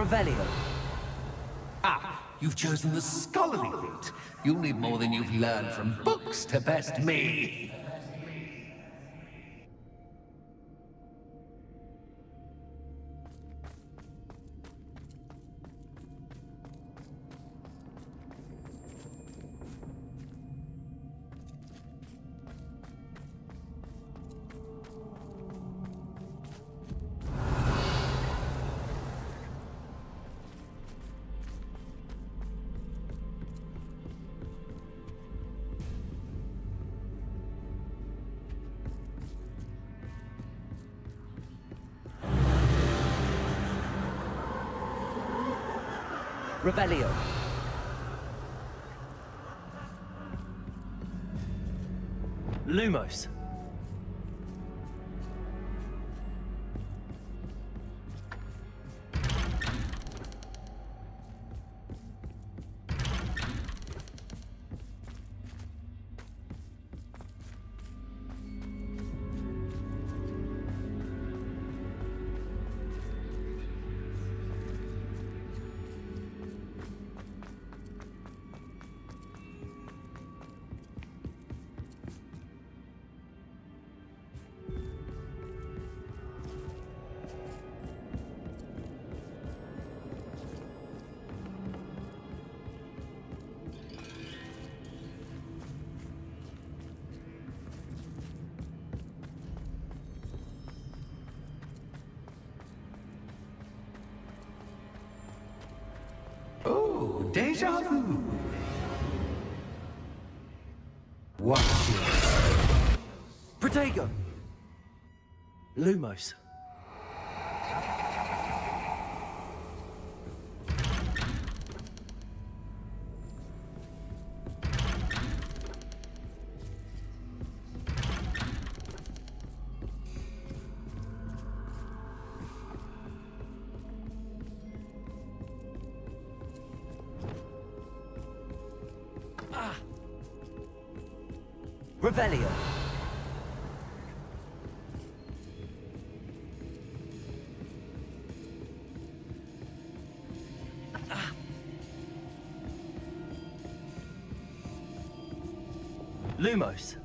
Revelio. Ah, you've chosen the scholarly route. You'll need more than you've learned from books to best me. Revelio. Lumos. Oh, deja vu. Watch it. Protego. Lumos. Revelio. Lumos.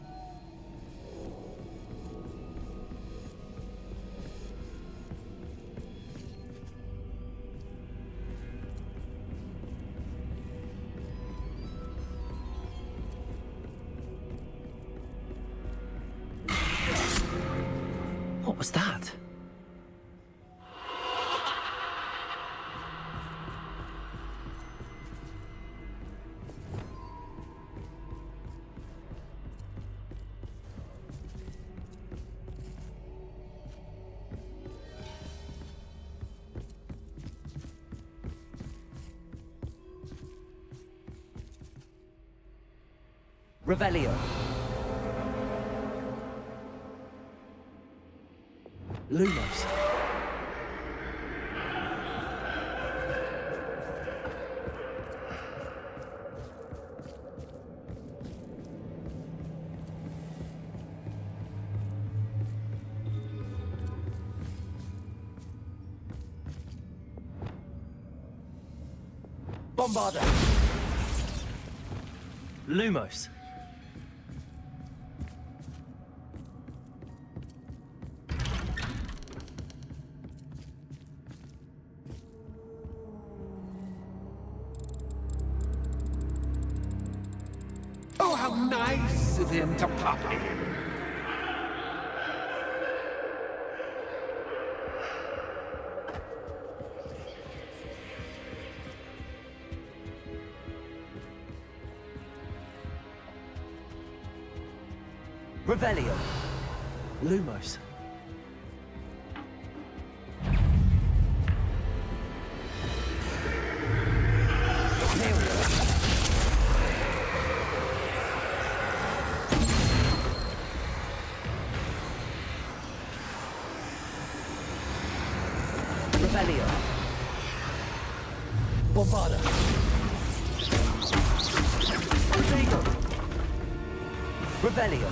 What was that? Revelio. Lumos. Bombarda. Lumos. Oh, how nice of him to pop in. Revelio. Lumos. Revelio. Bombarda. Protego. Revelio.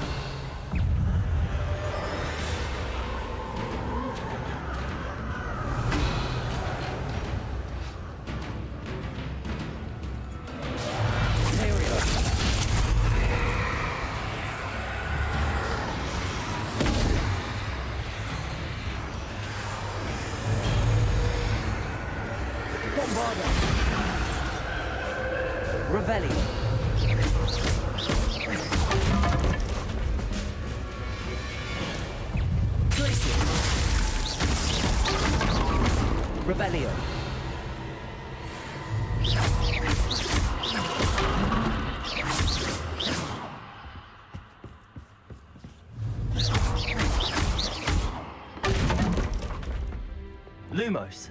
Bombarda. Revelio. Glacier. Revelio. Lumos.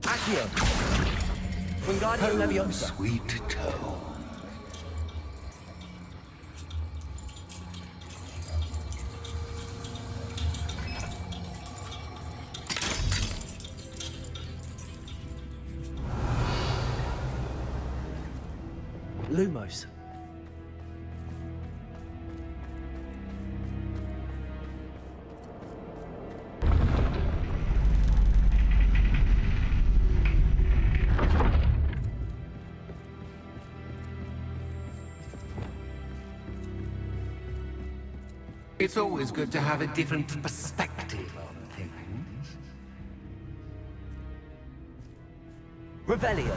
Accio. Wingardium Leviosa. Sweet tone. Lumos. It's always good to have a different perspective on things. Revelio.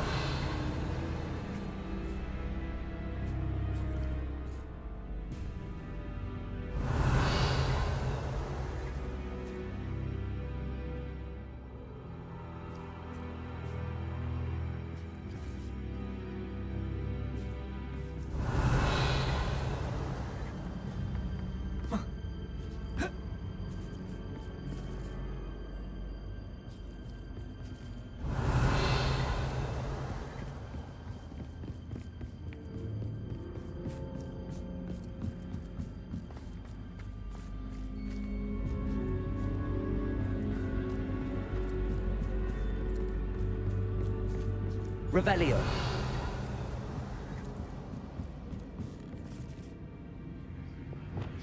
Revelio.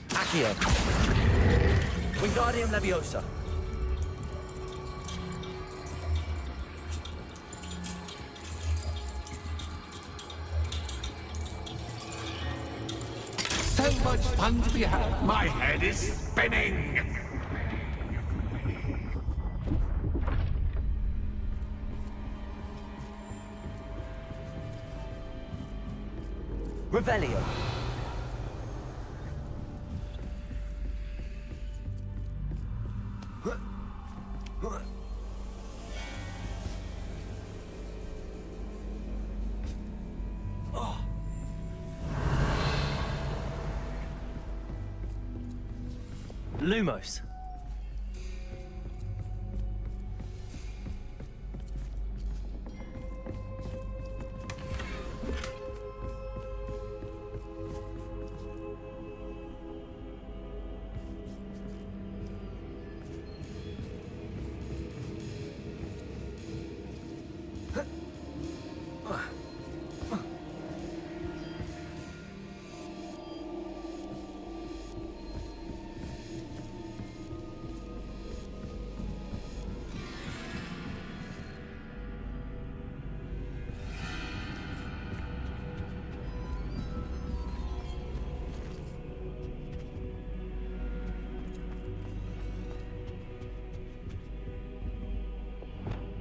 Accio. Wingardium Leviosa. So much fun to be had. My head is spinning. Revelio. Lumos.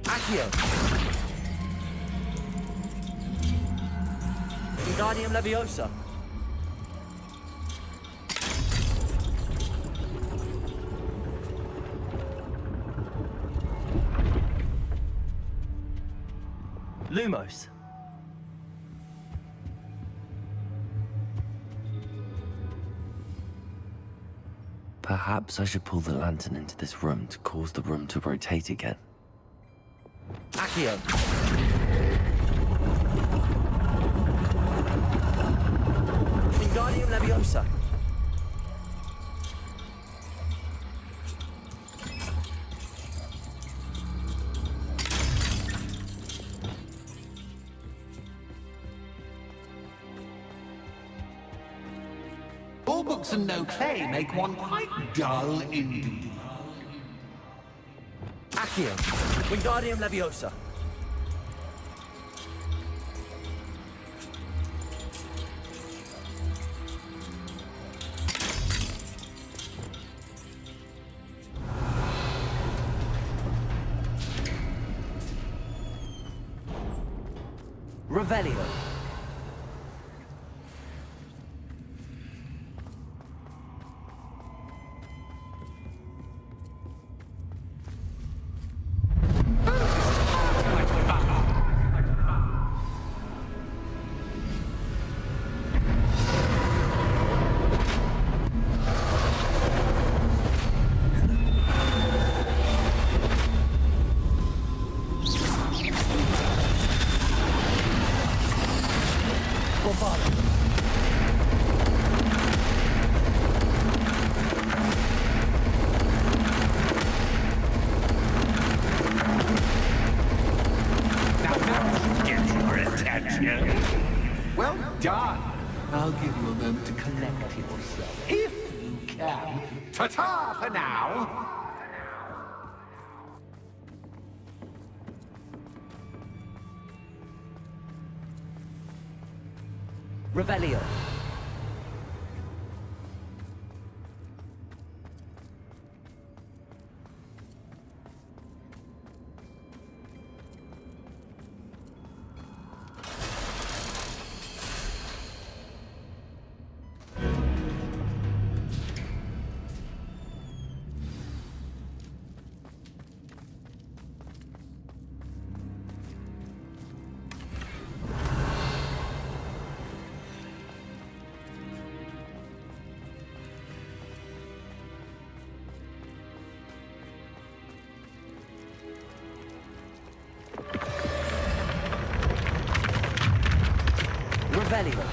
Accio. Wingardium Leviosa. Lumos. Perhaps I should pull the lantern into this room to cause the room to rotate again. Accio. Wingardium Leviosa. All books and no clay make one quite dull indeed. Accio. Wingardium Leviosa. Revelio. Well done. I'll give you a moment to collect yourself, if you can. Ta-ta for now. Revelio. Revelio.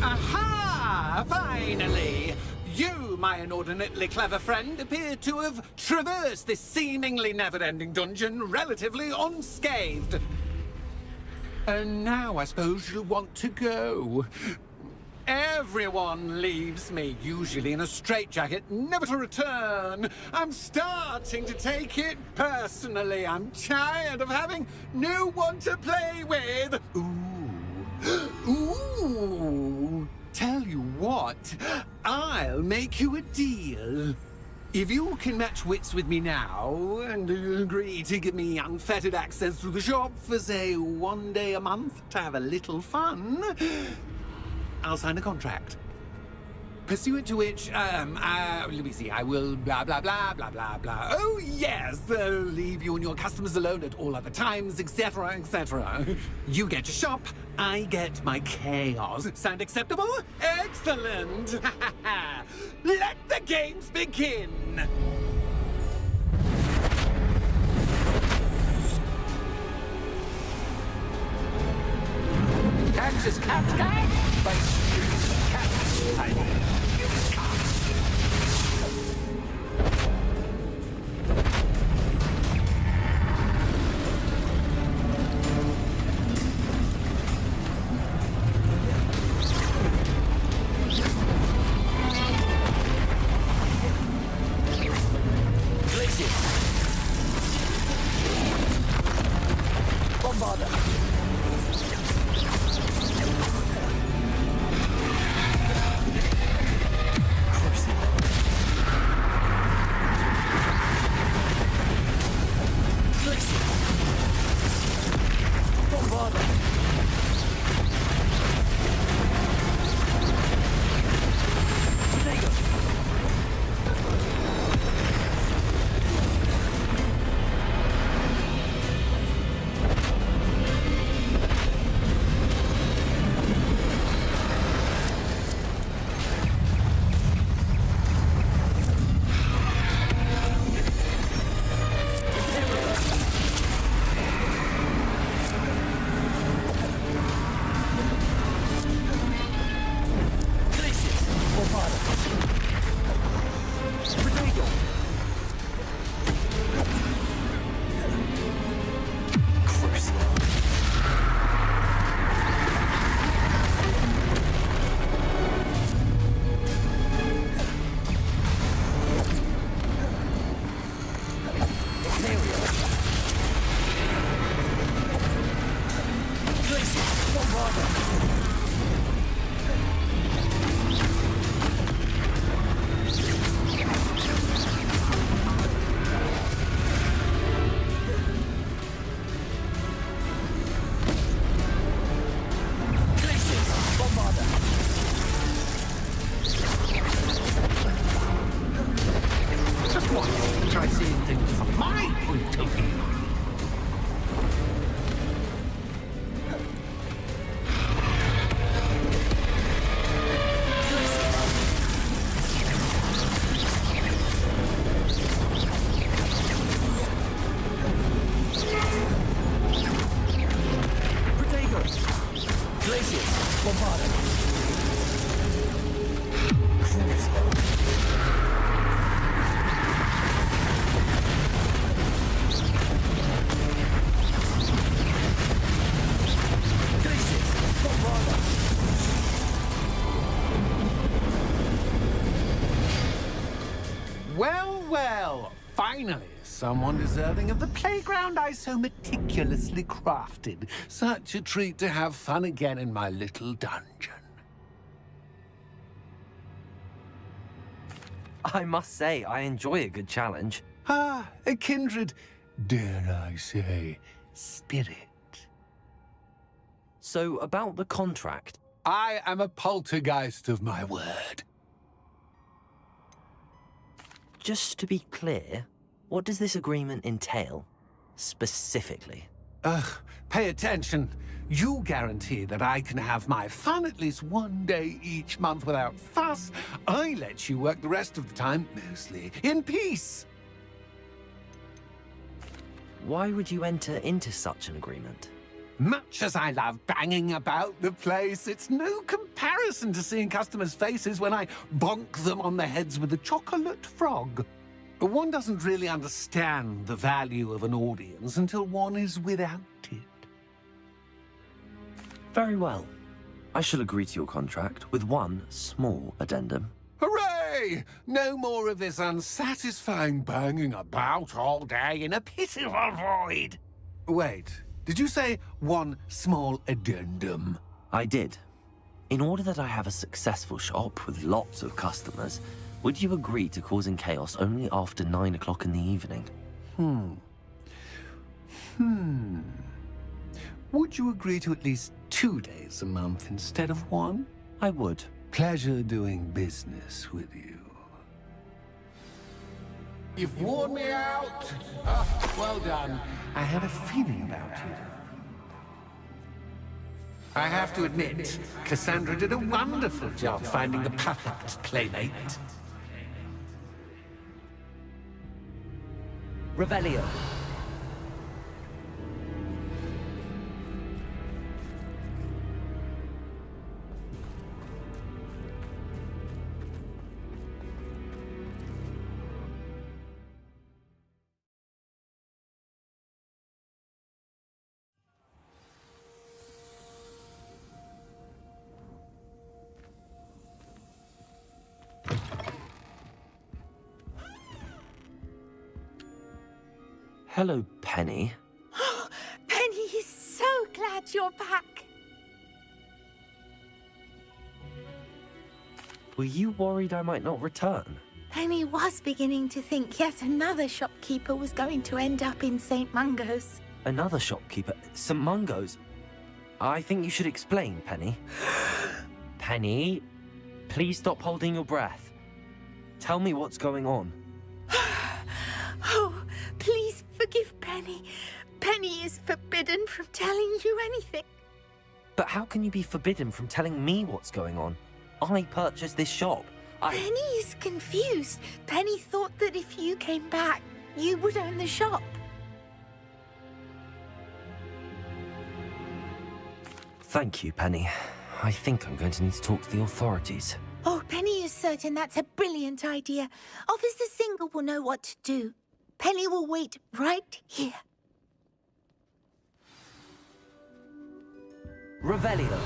Aha! Finally! You, my inordinately clever friend, appear to have traversed this seemingly never-ending dungeon relatively unscathed. And now I suppose you'll want to go. Everyone leaves me, usually in a straitjacket, never to return. I'm starting to take it personally. I'm tired of having no one to play with. Ooh. Ooh. Tell you what, I'll make you a deal. If you can match wits with me now and agree to give me unfettered access to the shop for, say, 1 day a month to have a little fun, I'll sign a contract. Pursuant to which, let me see, I will blah, blah, blah, blah, blah, blah. Oh, yes, leave you and your customers alone at all other times, etc., etc. You get your shop, I get my chaos. Sound acceptable? Excellent! Let the games begin! Catch cat, but cat. by seeing things from my point of view. Well, well, finally, someone deserving of the playground I so meticulously crafted. Such a treat to have fun again in my little dungeon. I must say, I enjoy a good challenge. Ah, a kindred, dare I say, spirit. So, about the contract. I am a poltergeist of my word. Just to be clear, what does this agreement entail, specifically? Pay attention. You guarantee that I can have my fun at least one day each month without fuss. I let you work the rest of the time, mostly in peace. Why would you enter into such an agreement? Much as I love banging about the place, it's no comparison to seeing customers' faces when I bonk them on the heads with a chocolate frog. One doesn't really understand the value of an audience until one is without it. Very well. I shall agree to your contract with one small addendum. Hooray! No more of this unsatisfying banging about all day in a pitiful void. Wait. Did you say one small addendum? I did. In order that I have a successful shop with lots of customers, would you agree to causing chaos only after 9 o'clock in the evening? Would you agree to at least 2 days a month instead of one? I would. Pleasure doing business with you. You've worn me out. Well done. I had a feeling about you. I have to admit, Cassandra did a wonderful job finding the perfect playmate. Revelio. Hello, Penny. Penny is so glad you're back. Were you worried I might not return? Penny was beginning to think yet another shopkeeper was going to end up in St. Mungo's. Another shopkeeper? St. Mungo's? I think you should explain, Penny. Penny, please stop holding your breath. Tell me what's going on. Oh, please forgive Penny. Penny is forbidden from telling you anything. But how can you be forbidden from telling me what's going on? I purchased this shop. Penny is confused. Penny thought that if you came back, you would own the shop. Thank you, Penny. I think I'm going to need to talk to the authorities. Oh, Penny is certain that's a brilliant idea. Officer Singer will know what to do. Penny will wait right here. Revelio.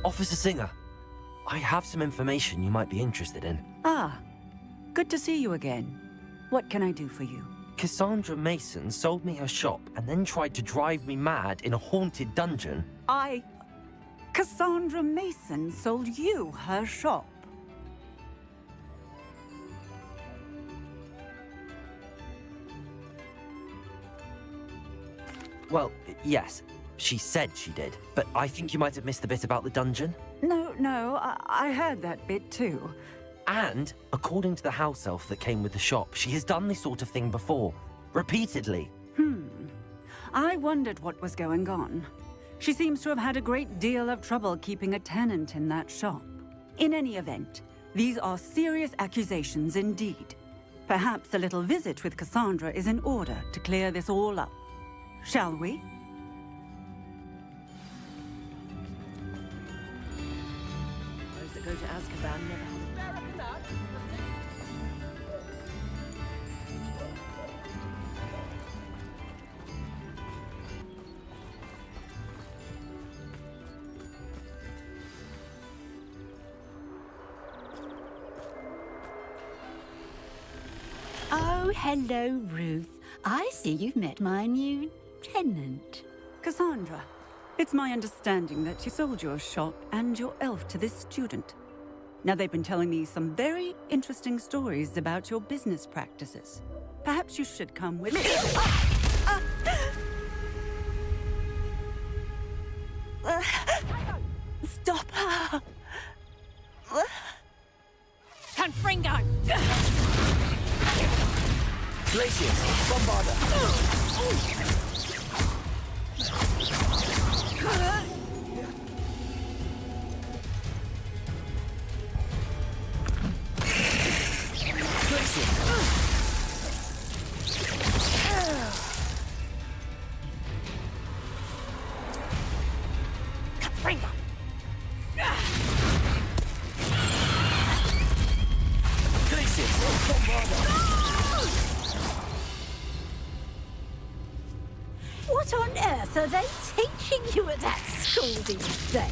Officer Singer, I have some information you might be interested in. Ah, good to see you again. What can I do for you? Cassandra Mason sold me her shop and then tried to drive me mad in a haunted dungeon. Cassandra Mason sold you her shop. Well, yes, she said she did, but I think you might have missed the bit about the dungeon. No, I heard that bit too. And, according to the house elf that came with the shop, she has done this sort of thing before. Repeatedly. I wondered what was going on. She seems to have had a great deal of trouble keeping a tenant in that shop. In any event, these are serious accusations indeed. Perhaps a little visit with Cassandra is in order to clear this all up. Shall we? Those that go to Azkaban never have. Oh, hello, Ruth. I see you've met my new tenant. Cassandra, it's my understanding that you sold your shop and your elf to this student. Now, they've been telling me some very interesting stories about your business practices. Perhaps you should come with me. Stop her! Confringo! Glacius, Bombarder. Confringo! Glacius, Bombarder. What on earth are they teaching you at that school these days?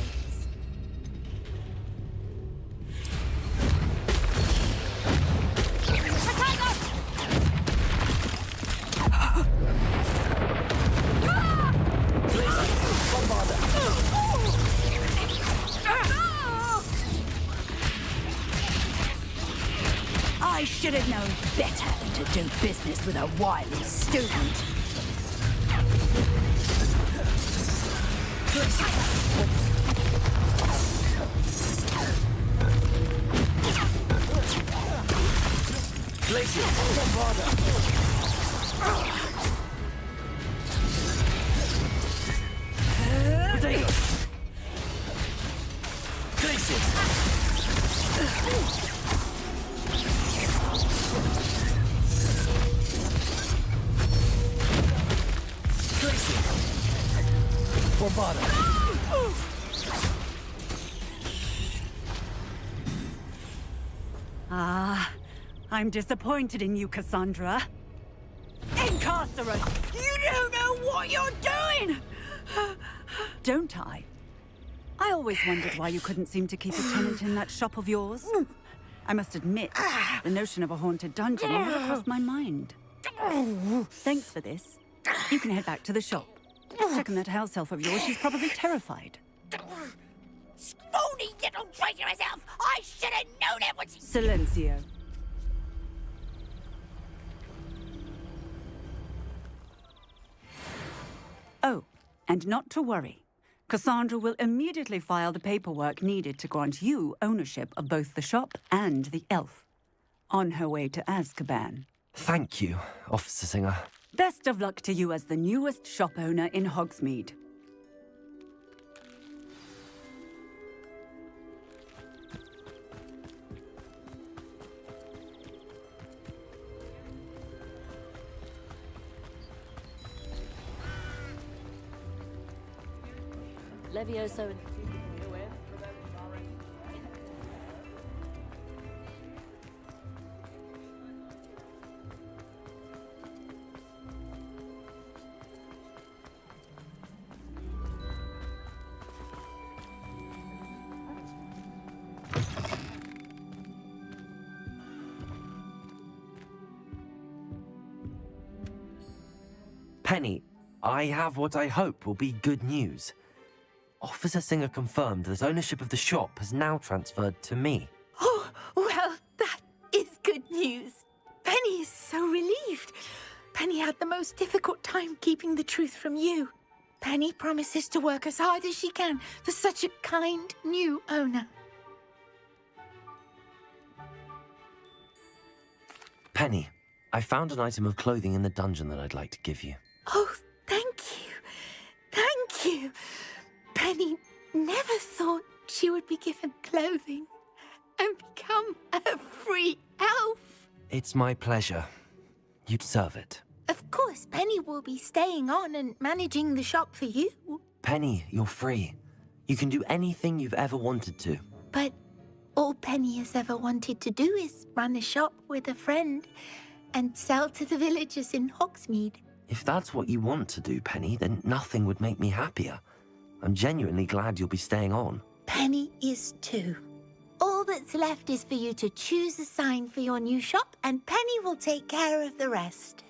I should have known better than to do business with a wily student. Glacius, Bombarder. Potato. Glacius. Glacius. Bombarder. I'm disappointed in you, Cassandra. Incarcerate! You don't know what you're doing! Don't I? I always wondered why you couldn't seem to keep a tenant in that shop of yours. I must admit, the notion of a haunted dungeon never crossed my mind. Thanks for this. You can head back to the shop. Check on that house elf of yours. She's probably terrified. Scrawny little traitor herself! I should have known it when she... Silencio. Oh, and not to worry. Cassandra will immediately file the paperwork needed to grant you ownership of both the shop and the elf. On her way to Azkaban. Thank you, Officer Singer. Best of luck to you as the newest shop owner in Hogsmeade. Levioso and... Penny, I have what I hope will be good news. Officer Singer confirmed that ownership of the shop has now transferred to me. Oh, well, that is good news. Penny is so relieved. Penny had the most difficult time keeping the truth from you. Penny promises to work as hard as she can for such a kind new owner. Penny, I found an item of clothing in the dungeon that I'd like to give you. Oh, thank you. Thank you. Penny never thought she would be given clothing and become a free elf. It's my pleasure. You deserve it. Of course, Penny will be staying on and managing the shop for you. Penny, you're free. You can do anything you've ever wanted to. But all Penny has ever wanted to do is run a shop with a friend and sell to the villagers in Hogsmeade. If that's what you want to do, Penny, then nothing would make me happier. I'm genuinely glad you'll be staying on. Penny is too. All that's left is for you to choose a sign for your new shop, and Penny will take care of the rest.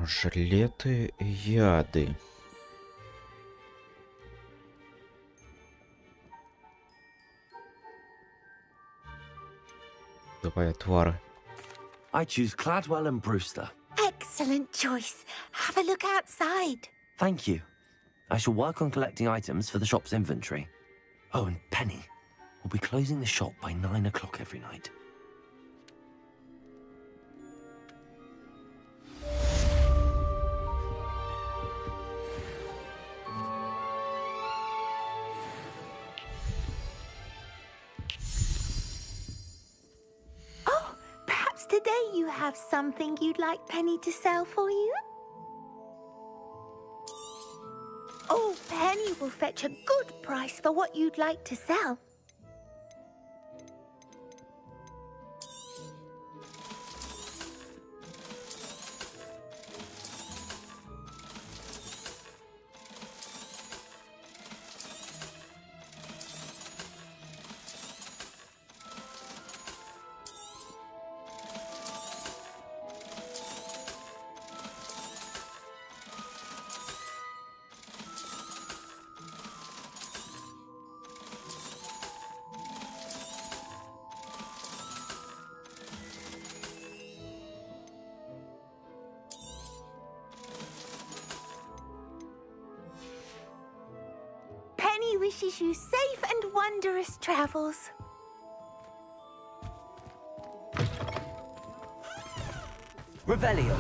Жилеты, яды. Давай отвары. I choose Cladwell and Brewster. Excellent choice. Have a look outside. Thank you. I shall work on collecting items for the shop's inventory. Oh, and Penny, we'll be closing the shop by 9 o'clock every night. Oh, perhaps today you have something you'd like Penny to sell for you? Oh, Penny will fetch a good price for what you'd like to sell. Penny wishes you safe and wondrous travels. Revelio.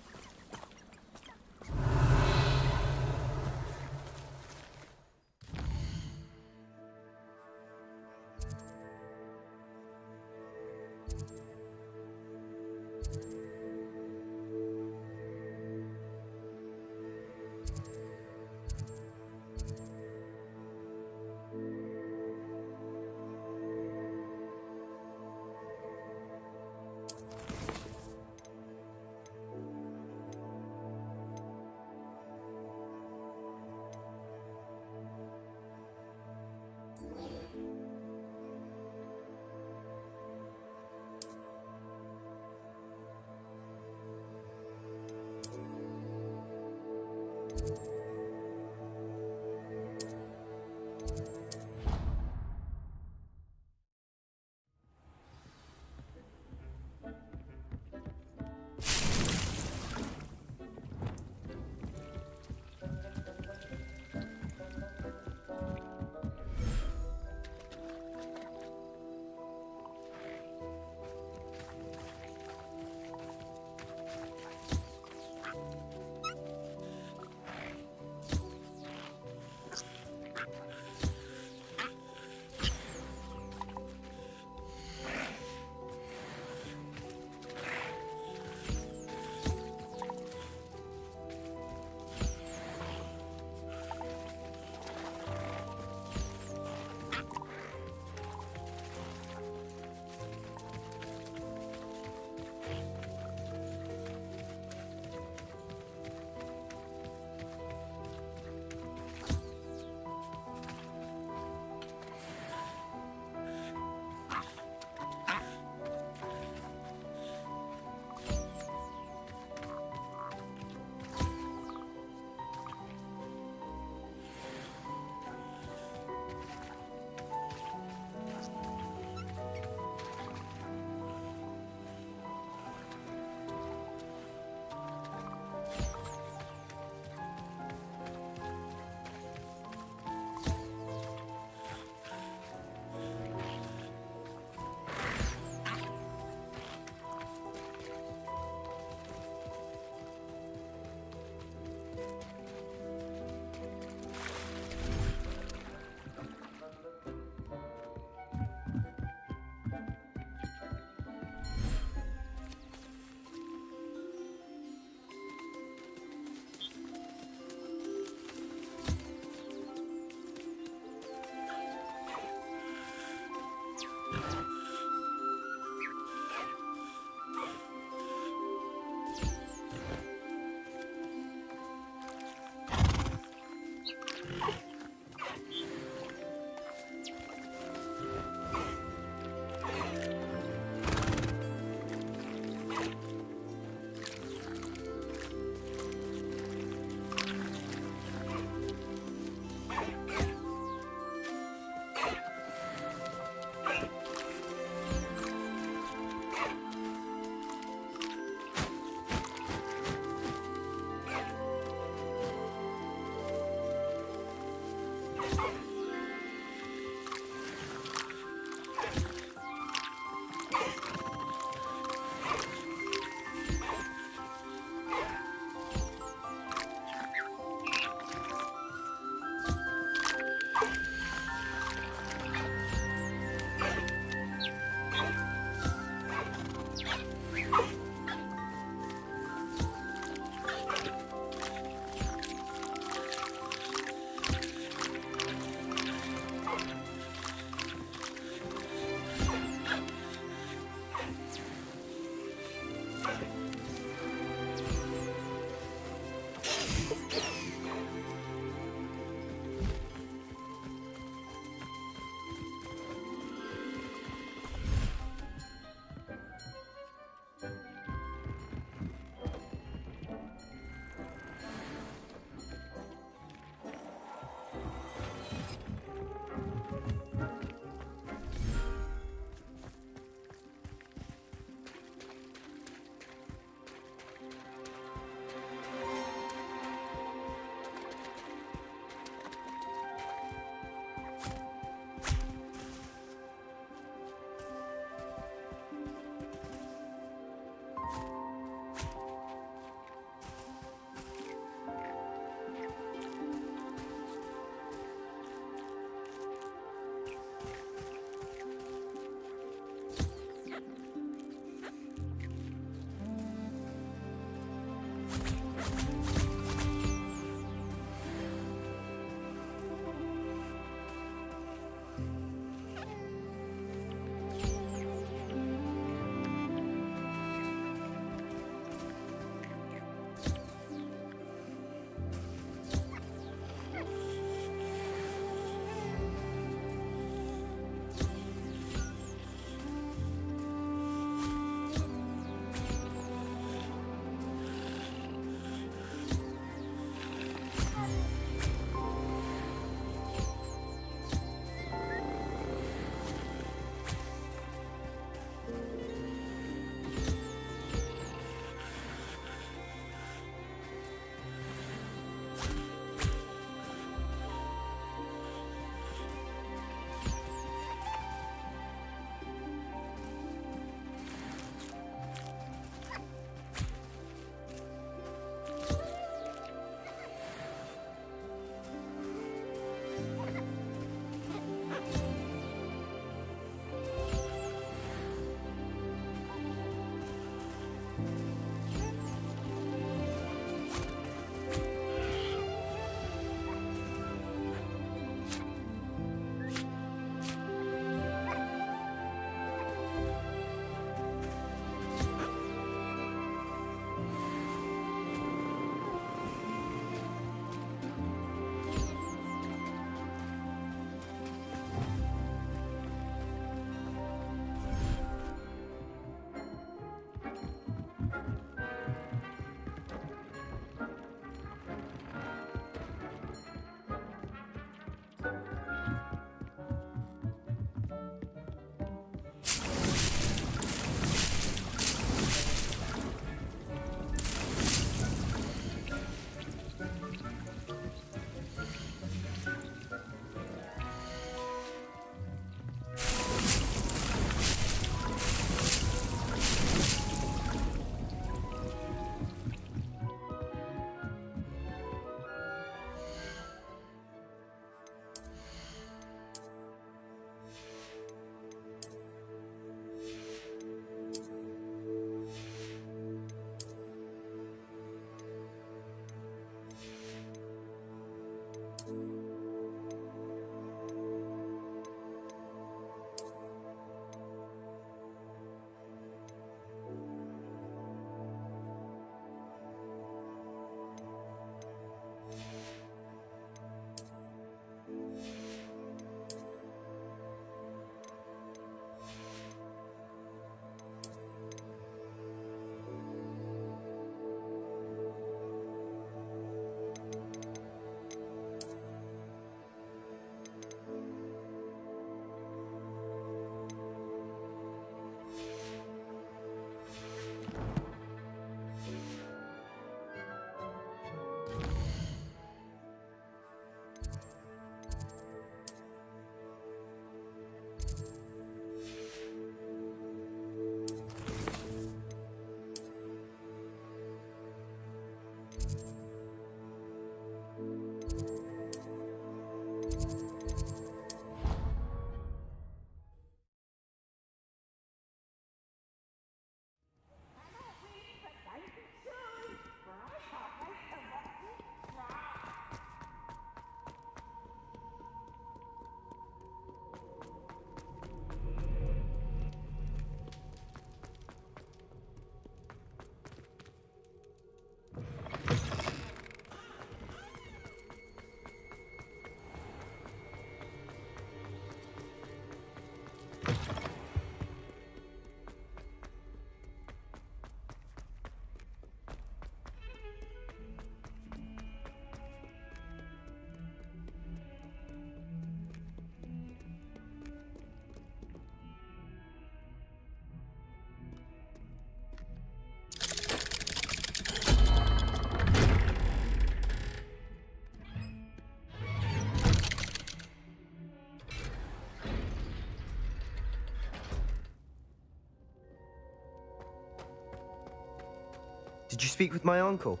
Did you speak with my uncle?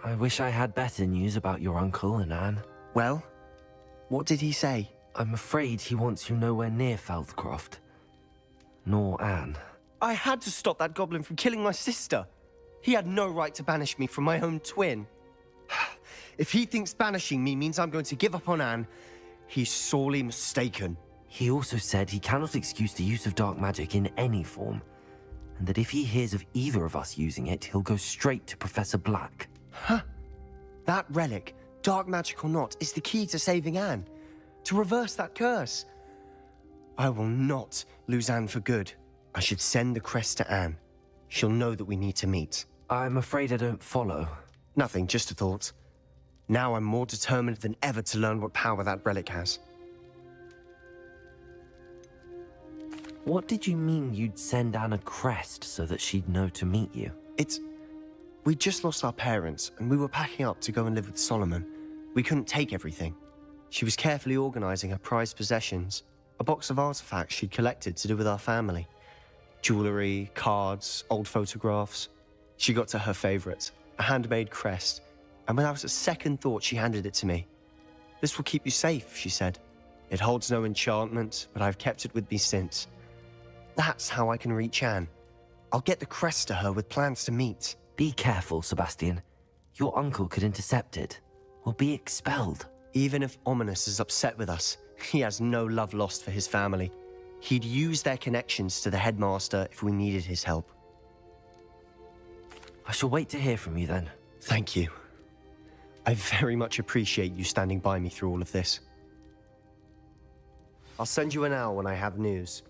I wish I had better news about your uncle and Anne. Well, what did he say? I'm afraid he wants you nowhere near Feldcroft. Nor Anne. I had to stop that goblin from killing my sister. He had no right to banish me from my own twin. If he thinks banishing me means I'm going to give up on Anne, he's sorely mistaken. He also said he cannot excuse the use of dark magic in any form, and that if he hears of either of us using it, he'll go straight to Professor Black. Huh? That relic, dark magic or not, is the key to saving Anne. To reverse that curse. I will not lose Anne for good. I should send the crest to Anne. She'll know that we need to meet. I'm afraid I don't follow. Nothing, just a thought. Now I'm more determined than ever to learn what power that relic has. What did you mean you'd send Anne a crest so that she'd know to meet you? We just lost our parents, and we were packing up to go and live with Solomon. We couldn't take everything. She was carefully organizing her prized possessions, a box of artifacts she'd collected to do with our family. Jewelry, cards, old photographs. She got to her favorite, a handmade crest, and without a second thought, she handed it to me. "This will keep you safe," she said. "It holds no enchantment, but I've kept it with me since. That's how I can reach Anne. I'll get the crest to her with plans to meet." Be careful, Sebastian. Your uncle could intercept it, or be expelled. Even if Ominous is upset with us, he has no love lost for his family. He'd use their connections to the headmaster if we needed his help. I shall wait to hear from you then. Thank you. I very much appreciate you standing by me through all of this. I'll send you an owl when I have news.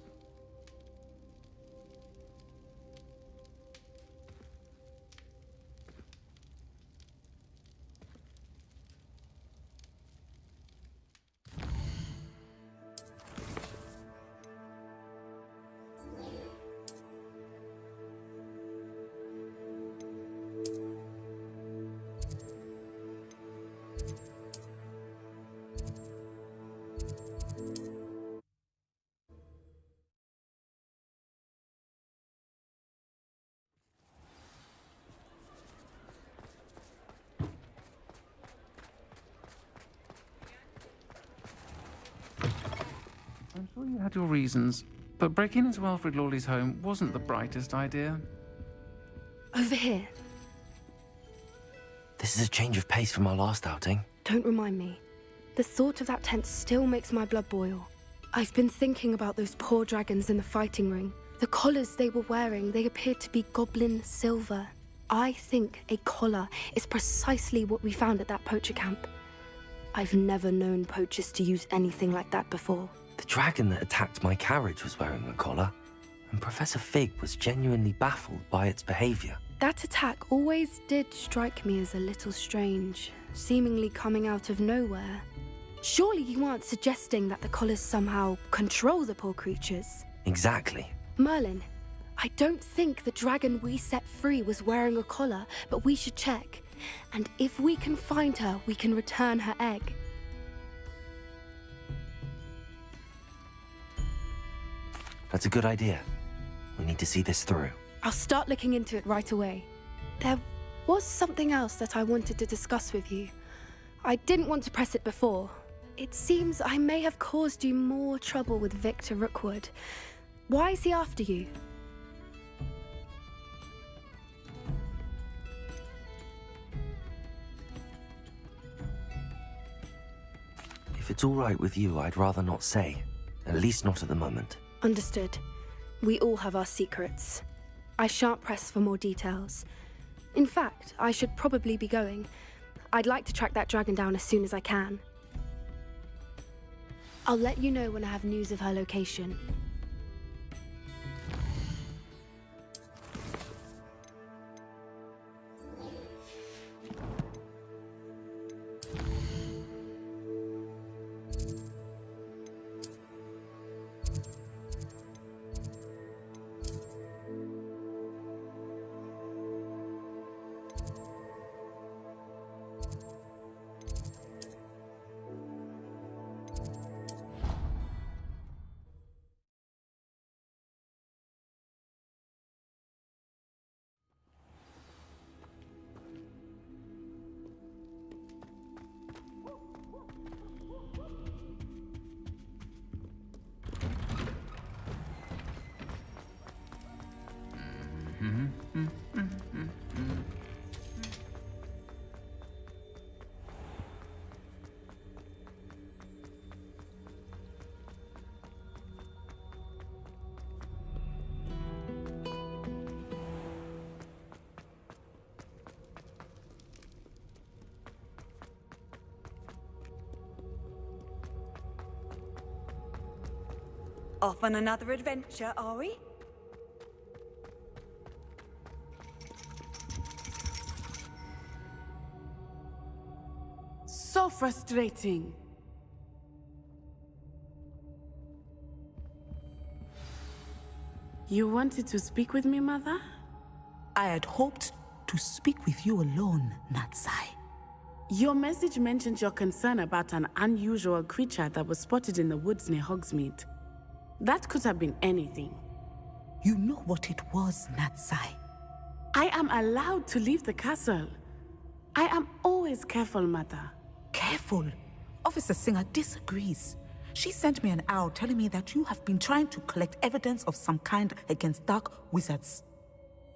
I'm sure you had your reasons, but breaking into Alfred Lawley's home wasn't the brightest idea. Over here. This is a change of pace from our last outing. Don't remind me. The thought of that tent still makes my blood boil. I've been thinking about those poor dragons in the fighting ring. The collars they were wearing, they appeared to be goblin silver. I think a collar is precisely what we found at that poacher camp. I've never known poachers to use anything like that before. The dragon that attacked my carriage was wearing a collar, and Professor Fig was genuinely baffled by its behavior. That attack always did strike me as a little strange, seemingly coming out of nowhere. Surely you aren't suggesting that the collars somehow control the poor creatures? Exactly. Merlin, I don't think the dragon we set free was wearing a collar, but we should check. And if we can find her, we can return her egg. That's a good idea. We need to see this through. I'll start looking into it right away. There was something else that I wanted to discuss with you. I didn't want to press it before. It seems I may have caused you more trouble with Victor Rookwood. Why is he after you? If it's all right with you, I'd rather not say. At least not at the moment. Understood. We all have our secrets. I shan't press for more details. In fact, I should probably be going. I'd like to track that dragon down as soon as I can. I'll let you know when I have news of her location. Off on another adventure, are we? So frustrating. You wanted to speak with me, Mother? I had hoped to speak with you alone, Natsai. Your message mentioned your concern about an unusual creature that was spotted in the woods near Hogsmeade. That could have been anything. You know what it was, Natsai. I am allowed to leave the castle. I am always careful, Mother. Careful. Officer Singer disagrees. She sent me an owl telling me that you have been trying to collect evidence of some kind against dark wizards.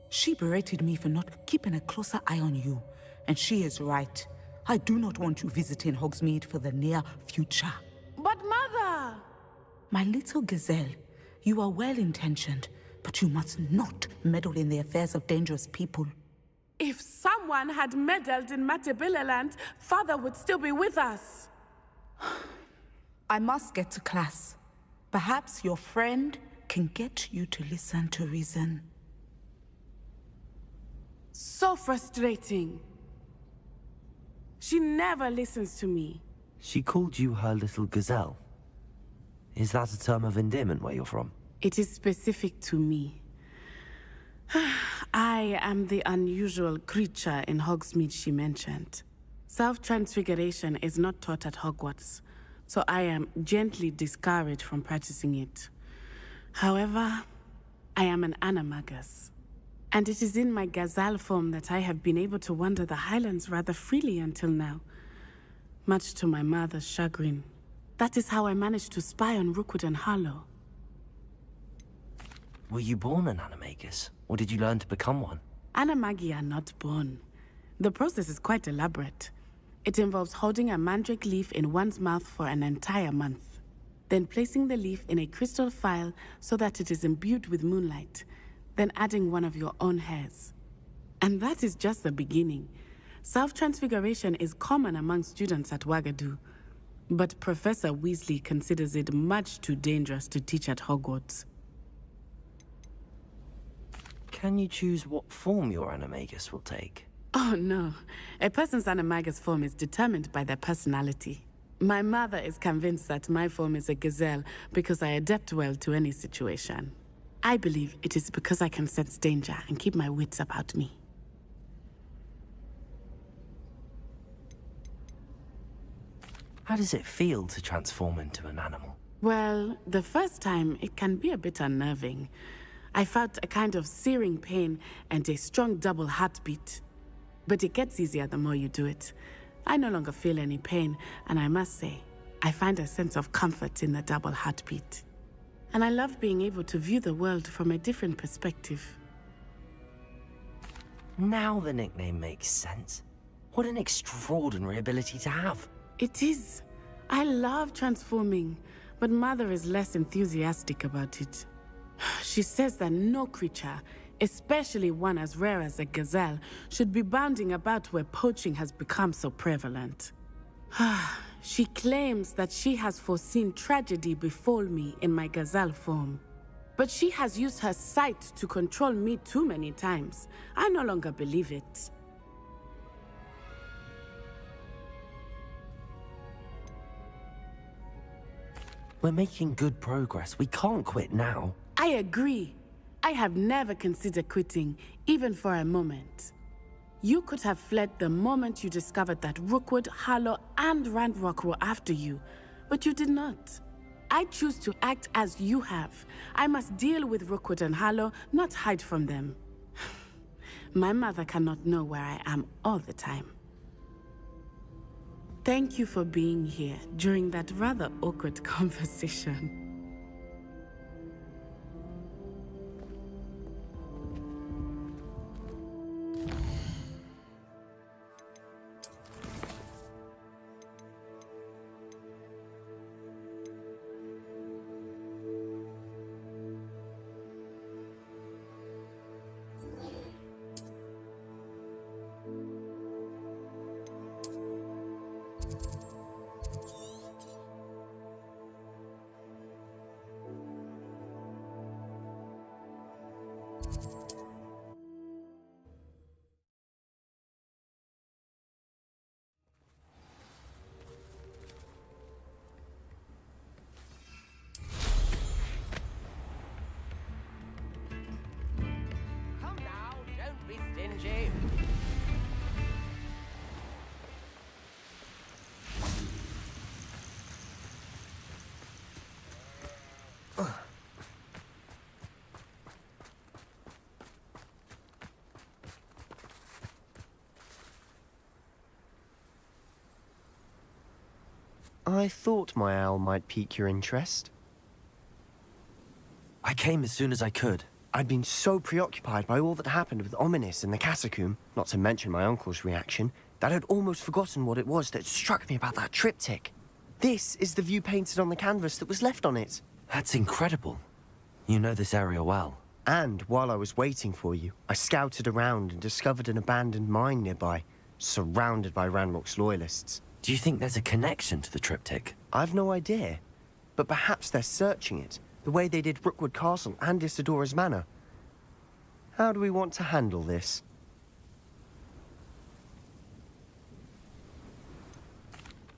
She berated me for not keeping a closer eye on you, and she is right. I do not want you visiting Hogsmeade for the near future. But Mother! My little gazelle, you are well-intentioned, but you must not meddle in the affairs of dangerous people. If someone had meddled in Matabeleland, Father would still be with us. I must get to class. Perhaps your friend can get you to listen to reason. So frustrating. She never listens to me. She called you her little gazelle. Is that a term of endearment where you're from? It is specific to me. I am the unusual creature in Hogsmeade she mentioned. Self-transfiguration is not taught at Hogwarts, so I am gently discouraged from practicing it. However, I am an animagus, and it is in my gazelle form that I have been able to wander the Highlands rather freely until now, much to my mother's chagrin. That is how I managed to spy on Rookwood and Harlow. Were you born an animagus, or did you learn to become one? Animagi are not born. The process is quite elaborate. It involves holding a mandrake leaf in one's mouth for an entire month, then placing the leaf in a crystal phial so that it is imbued with moonlight, then adding one of your own hairs. And that is just the beginning. Self-transfiguration is common among students at Wagadu, but Professor Weasley considers it much too dangerous to teach at Hogwarts. Can you choose what form your animagus will take? Oh no, a person's animagus form is determined by their personality. My mother is convinced that my form is a gazelle because I adapt well to any situation. I believe it is because I can sense danger and keep my wits about me. How does it feel to transform into an animal? Well, the first time it can be a bit unnerving. I felt a kind of searing pain and a strong double heartbeat. But it gets easier the more you do it. I no longer feel any pain, and I must say, I find a sense of comfort in the double heartbeat. And I love being able to view the world from a different perspective. Now the nickname makes sense. What an extraordinary ability to have. It is. I love transforming, but Mother is less enthusiastic about it. She says that no creature, especially one as rare as a gazelle, should be bounding about where poaching has become so prevalent. She claims that she has foreseen tragedy befall me in my gazelle form. But she has used her sight to control me too many times. I no longer believe it. We're making good progress. We can't quit now. I agree. I have never considered quitting, even for a moment. You could have fled the moment you discovered that Rookwood, Harlow, and Ranrock were after you, but you did not. I choose to act as you have. I must deal with Rookwood and Harlow, not hide from them. My mother cannot know where I am all the time. Thank you for being here during that rather awkward conversation. I thought my owl might pique your interest. I came as soon as I could. I'd been so preoccupied by all that happened with Ominous in the catacomb, not to mention my uncle's reaction, that I'd almost forgotten what it was that struck me about that triptych. This is the view painted on the canvas that was left on it. That's incredible. You know this area well. And while I was waiting for you, I scouted around and discovered an abandoned mine nearby, surrounded by Ranrock's loyalists. Do you think there's a connection to the triptych? I've no idea, but perhaps they're searching it, the way they did Rookwood Castle and Isidora's Manor. How do we want to handle this?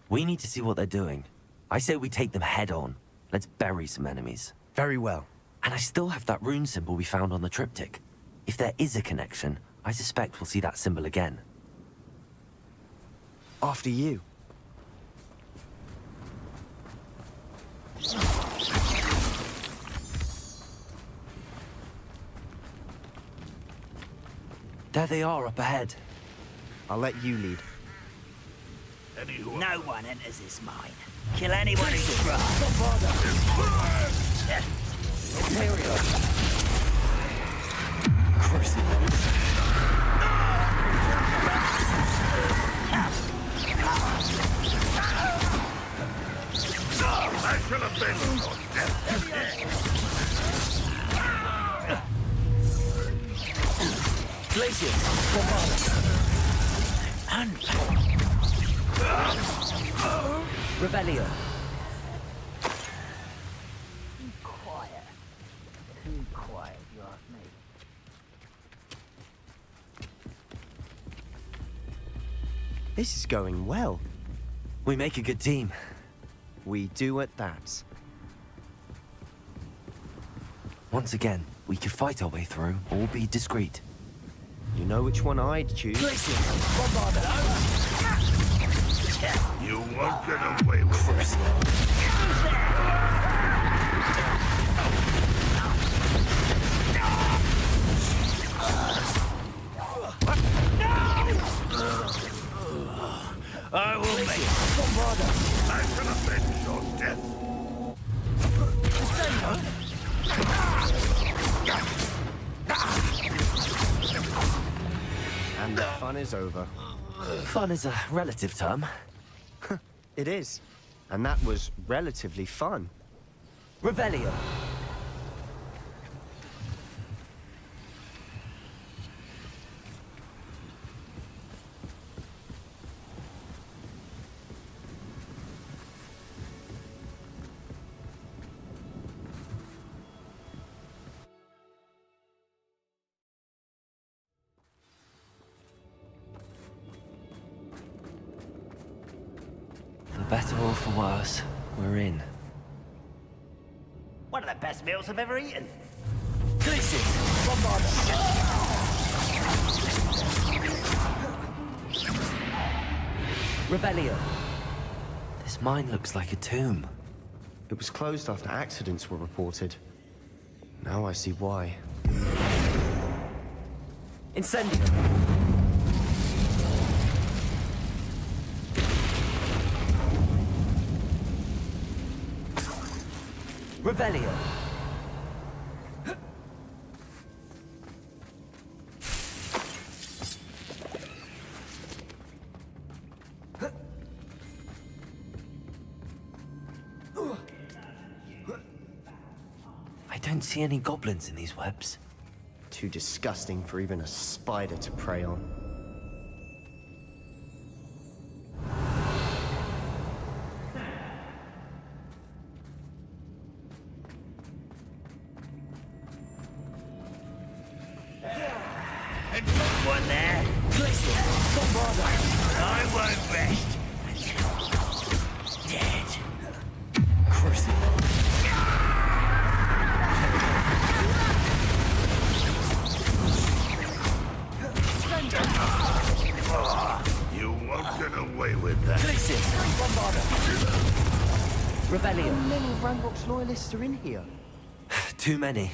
We need to see what they're doing. I say we take them head on. Let's bury some enemies. Very well. And I still have that rune symbol we found on the triptych. If there is a connection, I suspect we'll see that symbol again. After you. There they are up ahead. I'll let you lead. No one enters this mine. Kill anyone who tries. Imperial. I shall avenge your death. Glaciers. Bombardment. Rebellion. Quiet. Too quiet, you ask me. This is going well. We make a good team. We do at that. Once again, we could fight our way through or be discreet. You know which one I'd choose. Glaciers. Bombardment. You won't get away with it. I will make it. I shall avenge your death. And the fun is over. Fun is a relative term. It is. And that was relatively fun. Revelio. For better or for worse, we're in. One of the best meals I've ever eaten. Glaciers. Bombardment. Revelio. This mine looks like a tomb. It was closed after accidents were reported. Now I see why. Incendio. Revelio. I don't see any goblins in these webs. Too disgusting for even a spider to prey on. And one there. Glaciers. Bombardment. I won't rest until dead. You won't get away with that. Glaciers. Bombardment. Revelio. How many of Ranrock's loyalists are in here? Too many.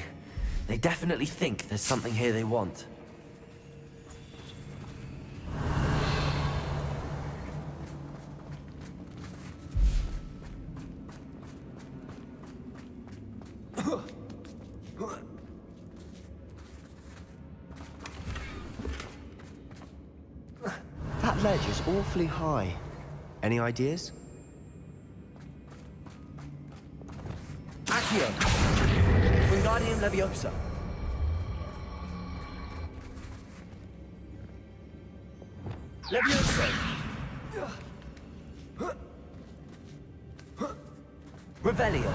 They definitely think there's something here they want. ledge is awfully high. Any ideas? Accio. Wingardium Leviosa. Leviosa. Revelio.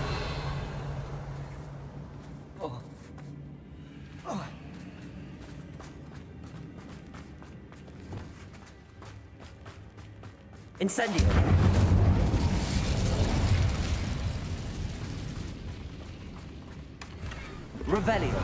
Incendio. Revelio.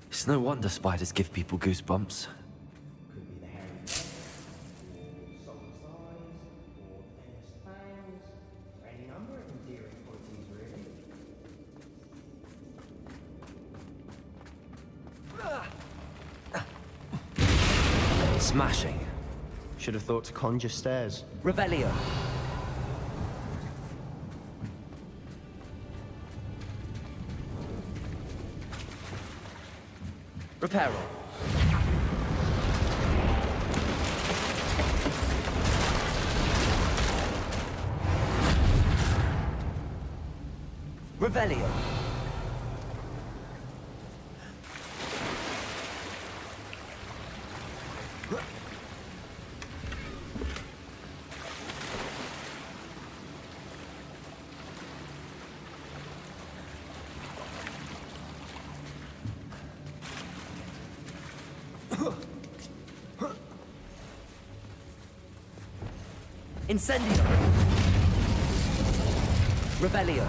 It's no wonder spiders give people goosebumps. Smashing. Should have thought to conjure stairs. Revelio. Reparo. Revelio. Incendio. Revelio.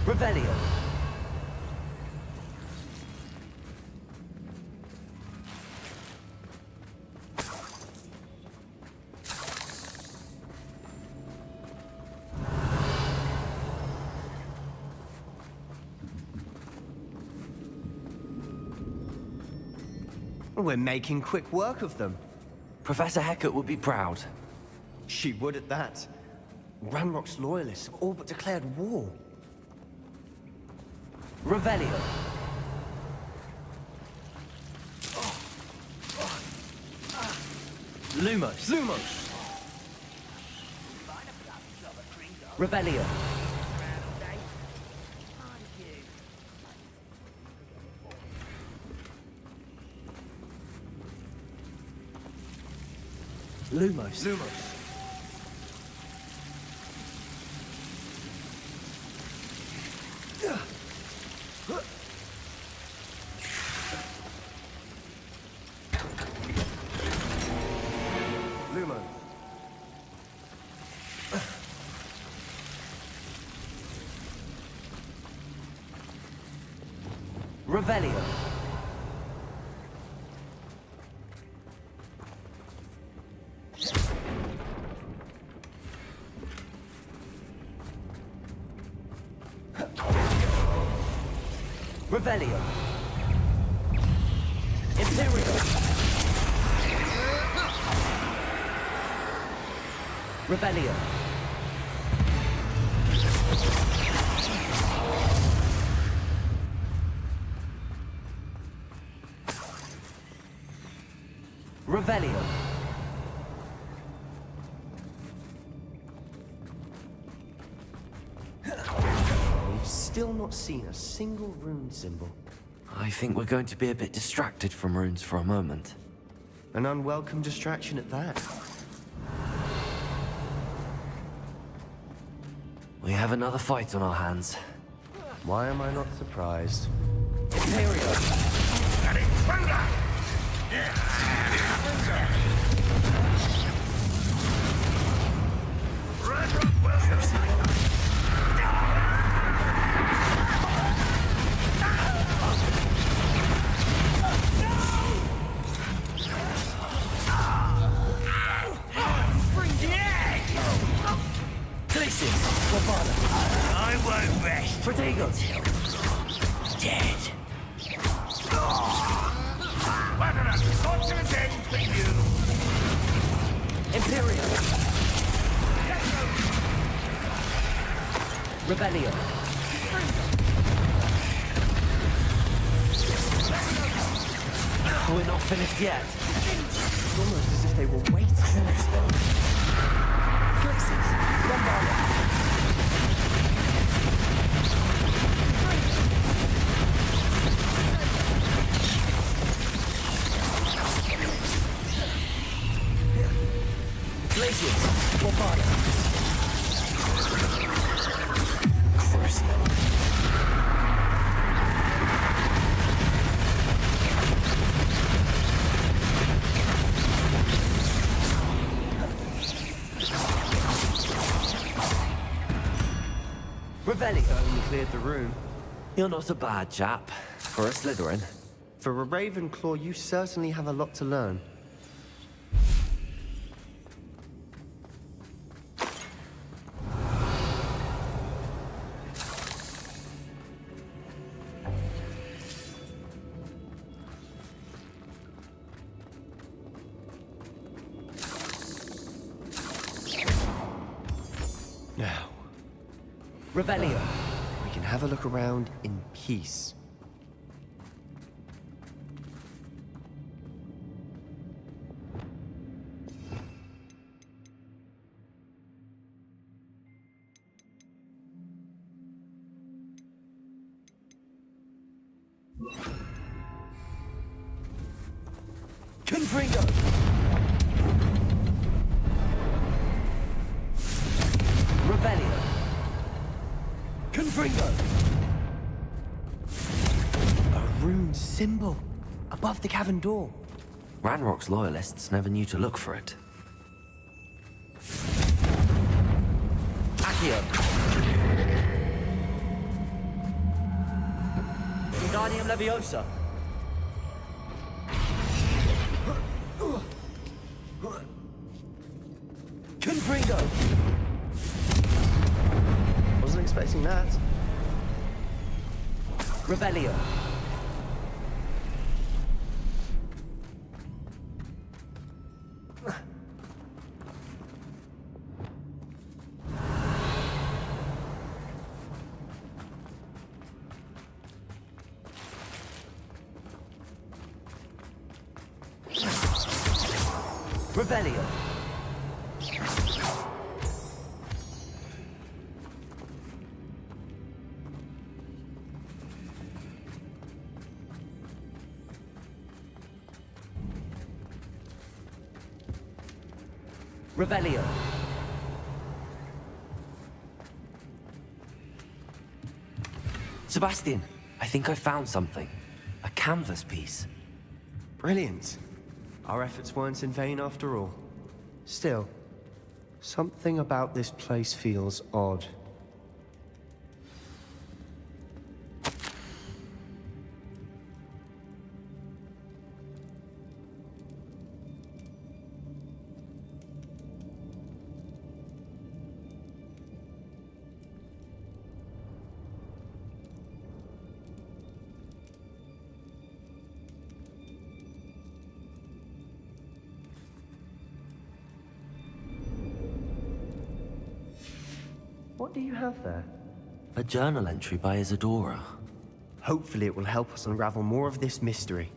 Revelio. We're making quick work of them. Professor Hecat would be proud. She would at that. Ranrock's loyalists have all but declared war. Revelio. Lumos. Lumos. Revelio. Lumos. Lumos. Revelio. Revelio. Imperial. Revelio. Revelio. We've still not seen a single rune symbol. I think we're going to be a bit distracted from runes for a moment. An unwelcome distraction at that. We have another fight on our hands. Why am I not surprised? Imperial! An intruder! I won't rest. Protego! Dead. What an unfortunate end for you! Imperial! Rebellion! We're not finished yet. It's almost as if they were waiting. Fixes! Bombardment! Glaciers! Bombardment! Crucial! Revelio. You cleared the room. You're not a bad chap. For a Slytherin. For a Ravenclaw, you certainly have a lot to learn. Now, Revelio. we can have a look around in peace. Confringo! Revelio! Confringo! A rune symbol above the cavern door. Ranrock's loyalists never knew to look for it. Accio! Wingardium Leviosa! Confringo! Wasn't expecting that. Revelio! Revelio! Revelio! Sebastian, I think I found something. A canvas piece. Brilliant. Our efforts weren't in vain after all. Still, something about this place feels odd. What do you have there? A journal entry by Isadora. Hopefully it will help us unravel more of this mystery.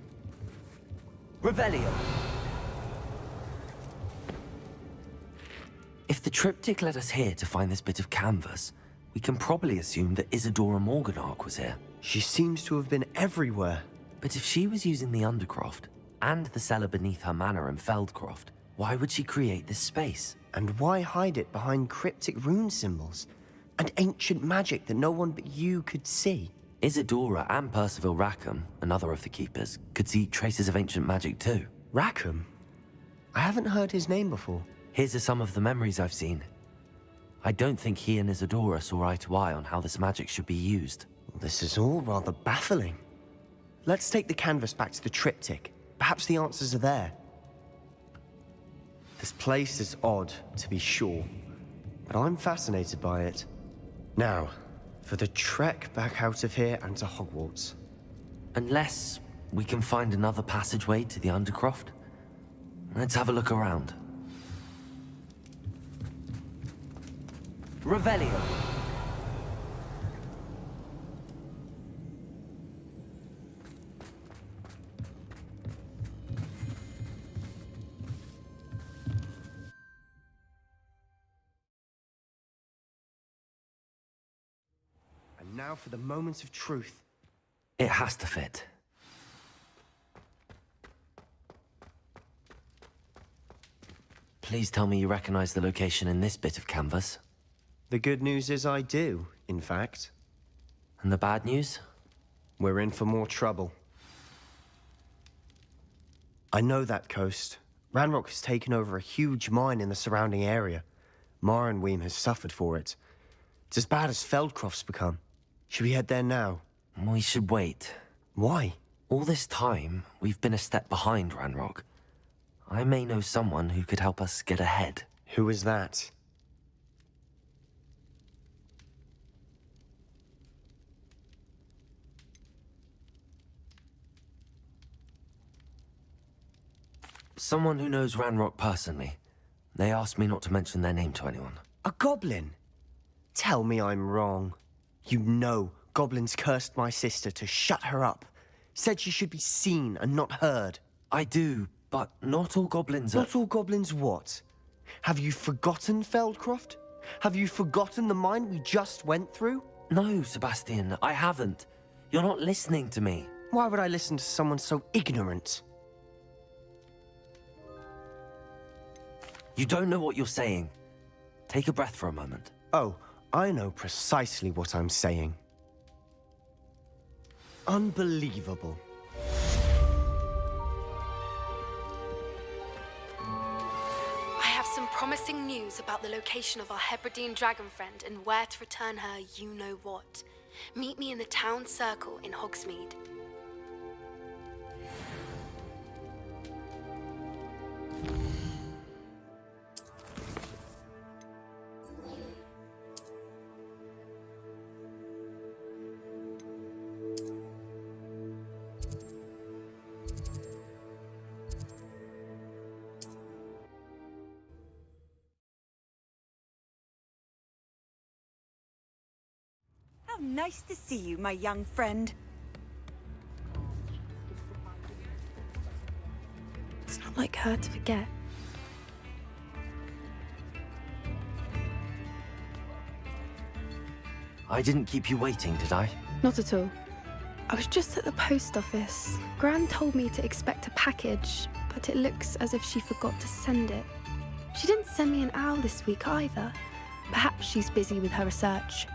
Revelio! If the triptych led us here to find this bit of canvas, we can probably assume that Isadora Morganark was here. She seems to have been everywhere. But if she was using the Undercroft and the cellar beneath her manor in Feldcroft, why would she create this space? And why hide it behind cryptic rune symbols and ancient magic that no one but you could see? Isadora and Percival Rackham, another of the Keepers, could see traces of ancient magic too. Rackham? I haven't heard his name before. Here's some of the memories I've seen. I don't think he and Isadora saw eye to eye on how this magic should be used. This is all rather baffling. Let's take the canvas back to the triptych. Perhaps the answers are there. This place is odd, to be sure, but I'm fascinated by it. Now, for the trek back out of here and to Hogwarts. Unless we can find another passageway to the Undercroft. Let's have a look around. Revelio. And now for the moment of truth. It has to fit. Please tell me you recognize the location in this bit of canvas. The good news is I do, in fact. And the bad news? We're in for more trouble. I know that coast. Ranrock has taken over a huge mine in the surrounding area. Marrenweem has suffered for it. It's as bad as Feldcroft's become. Should we head there now? We should wait. Why? All this time, we've been a step behind Ranrock. I may know someone who could help us get ahead. Who is that? Someone who knows Ranrock personally. They asked me not to mention their name to anyone. A goblin? Tell me I'm wrong. You know goblins cursed my sister to shut her up. Said she should be seen and not heard. I do, but not all goblins are... Not all goblins what? Have you forgotten Feldcroft? Have you forgotten the mine we just went through? No, Sebastian, I haven't. You're not listening to me. Why would I listen to someone so ignorant? You don't know what you're saying. Take a breath for a moment. Oh, I know precisely what I'm saying. Unbelievable. I have some promising news about the location of our Hebridean dragon friend and where to return her you-know-what. Meet me in the town circle in Hogsmeade. How nice to see you, my young friend. It's not like her to forget. I didn't keep you waiting, did I? Not at all. I was just at the post office. Gran told me to expect a package, but it looks as if she forgot to send it. She didn't send me an owl this week either. Perhaps she's busy with her research.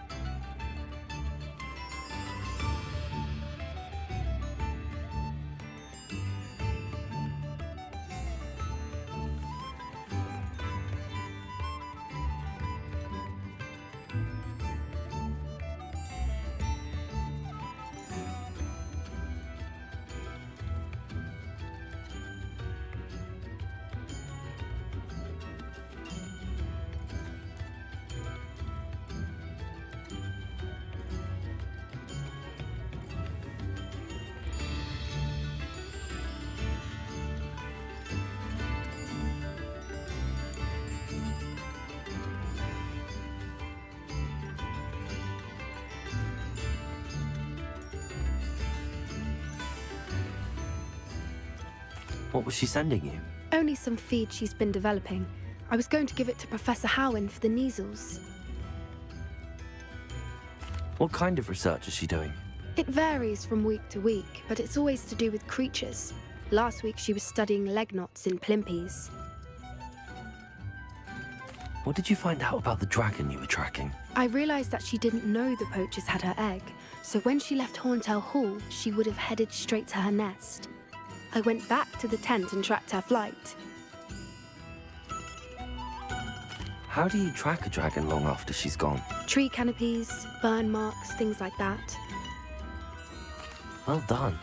What was she sending you? Only some feed she's been developing. I was going to give it to Professor Howin for the measles. What kind of research is she doing? It varies from week to week, but it's always to do with creatures. Last week she was studying leg knots in plimpies. What did you find out about the dragon you were tracking? I realized that she didn't know the poachers had her egg, so when she left Horntail Hall, she would have headed straight to her nest. I went back to the tent and tracked her flight. How do you track a dragon long after she's gone? Tree canopies, burn marks, things like that. Well done.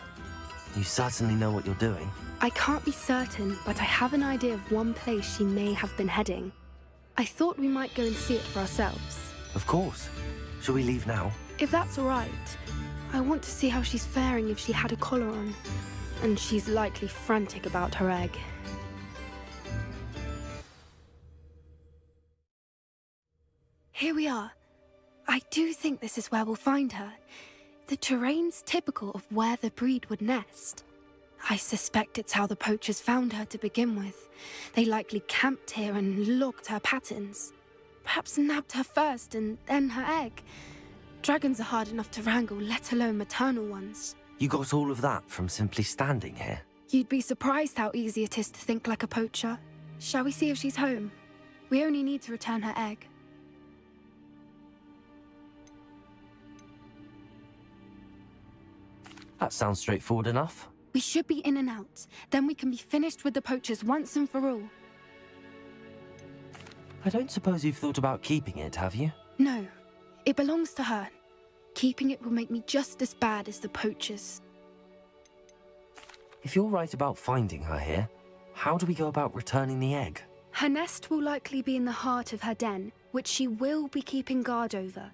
You certainly know what you're doing. I can't be certain, but I have an idea of one place she may have been heading. I thought we might go and see it for ourselves. Of course. Shall we leave now? If that's all right. I want to see how she's faring if she had a collar on. And she's likely frantic about her egg. Here we are. I do think this is where we'll find her. The terrain's typical of where the breed would nest. I suspect it's how the poachers found her to begin with. They likely camped here and logged her patterns. Perhaps nabbed her first and then her egg. Dragons are hard enough to wrangle, let alone maternal ones. You got all of that from simply standing here? You'd be surprised how easy it is to think like a poacher. Shall we see if she's home? We only need to return her egg. That sounds straightforward enough. We should be in and out. Then we can be finished with the poachers once and for all. I don't suppose you've thought about keeping it, have you? No. It belongs to her. Keeping it will make me just as bad as the poachers. If you're right about finding her here, how do we go about returning the egg? Her nest will likely be in the heart of her den, which she will be keeping guard over.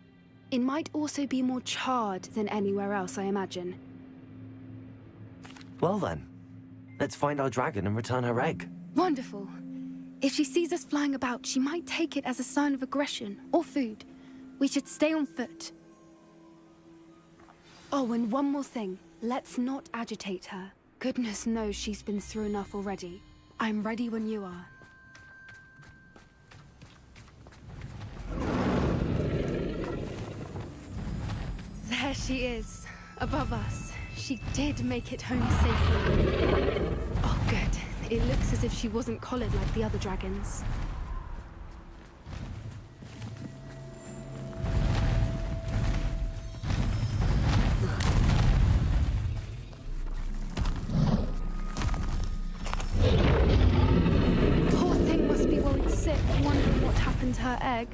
It might also be more charred than anywhere else, I imagine. Well then, let's find our dragon and return her egg. Wonderful. If she sees us flying about, she might take it as a sign of aggression or food. We should stay on foot. Oh, and one more thing. Let's not agitate her. Goodness knows she's been through enough already. I'm ready when you are. There she is, above us. She did make it home safely. Oh, good. It looks as if she wasn't collared like the other dragons. Poor thing must be worried sick, wondering what happened to her egg.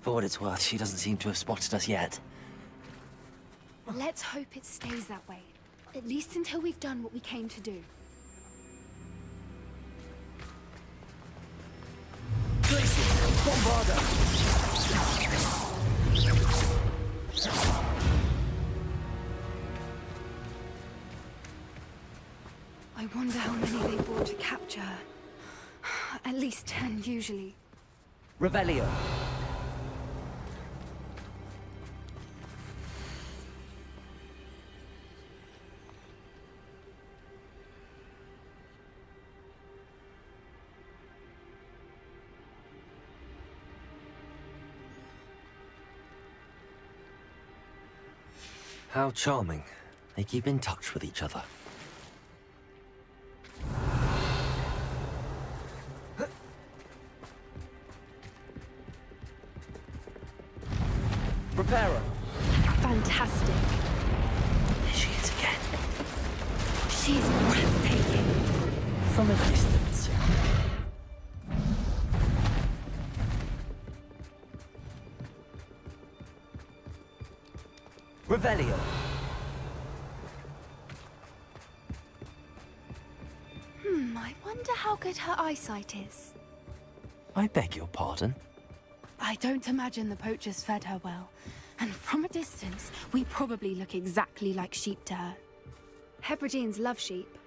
For what it's worth, she doesn't seem to have spotted us yet. Let's hope it stays that way. At least until we've done what we came to do. I wonder how many they brought to capture her. At least 10 usually. Revelio. How charming. They keep in touch with each other. Prepare her. Fantastic. There she is again. She's breathtaking. From a distance. Revelio. I wonder how good her eyesight is. I beg your pardon? I don't imagine the poachers fed her well. And from a distance, we probably look exactly like sheep to her. Hebrideans love sheep.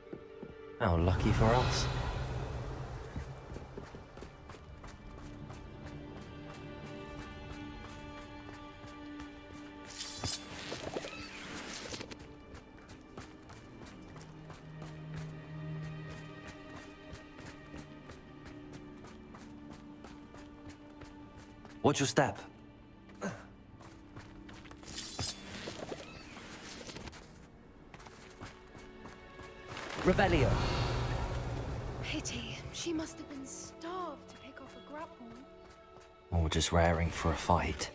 How lucky for us. Watch your step. Revelio. Pity. She must have been starved to pick off a grapple. Or just raring for a fight.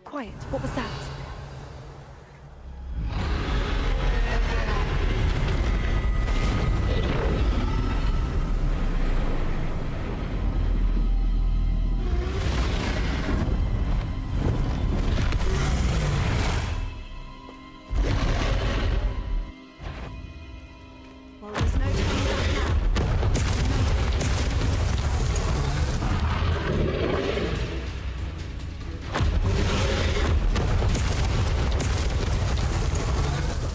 Quiet. What was that? Well, there's no turning back now.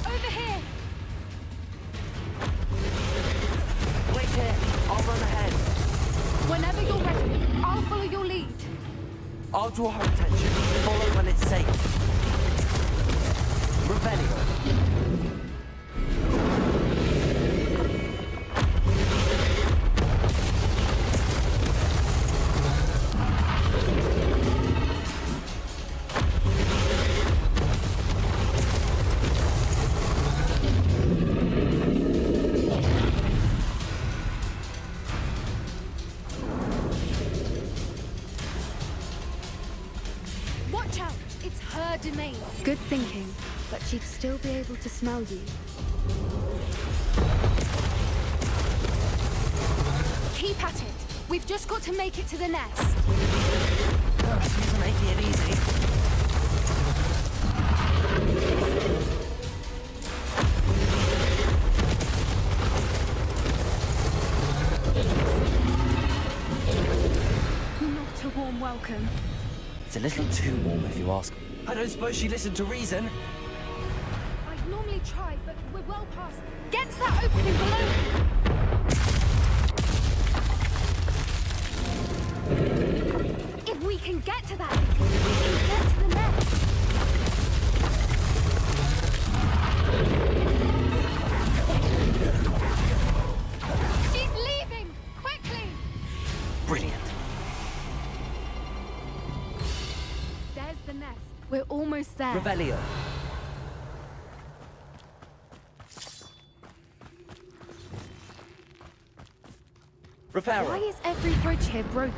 Over here! Wait here. I'll run ahead. Whenever you're ready, I'll follow your lead. I'll draw her attention. Follow when it's safe. Revelio. Watch out! It's her domain. Good thinking, but she'd still be able to smell you. Keep at it. We've just got to make it to the nest. She's making it easy. Not a warm welcome. It's a little too warm if you ask. I don't suppose she listened to reason. I'd normally try, but we're well past. Get to that opening below. If we can get to that, we can get to the nest. She's leaving! Quickly! Brilliant. There's the nest. We're almost there. Revelio. Reparo. Why is every bridge here broken?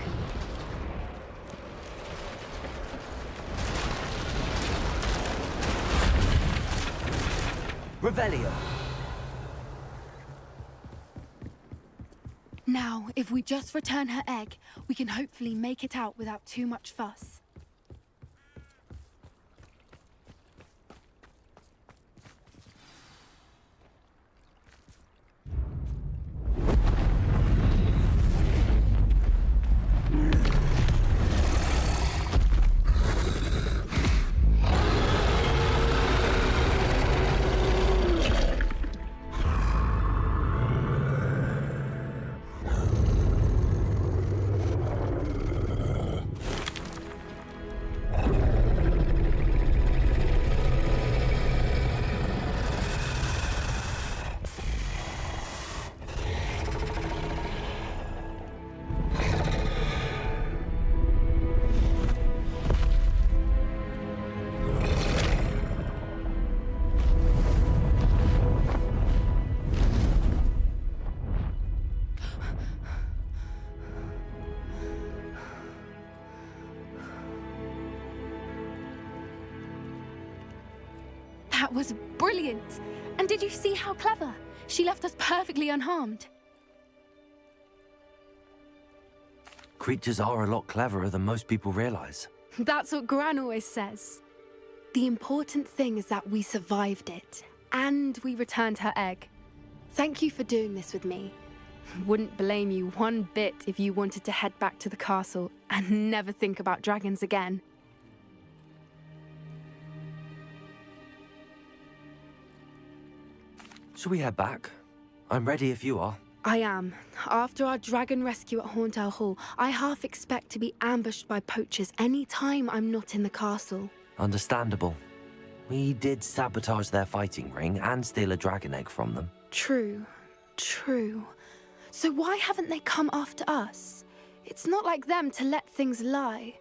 Revelio. Now, if we just return her egg, we can hopefully make it out without too much fuss. That was brilliant! And did you see how clever? She left us perfectly unharmed. Creatures are a lot cleverer than most people realize. That's what Gran always says. The important thing is that we survived it, and we returned her egg. Thank you for doing this with me. Wouldn't blame you one bit if you wanted to head back to the castle and never think about dragons again. Shall we head back? I'm ready if you are. I am. After our dragon rescue at Hauntel Hall, I half expect to be ambushed by poachers any time I'm not in the castle. Understandable. We did sabotage their fighting ring and steal a dragon egg from them. True, true. So why haven't they come after us? It's not like them to let things lie.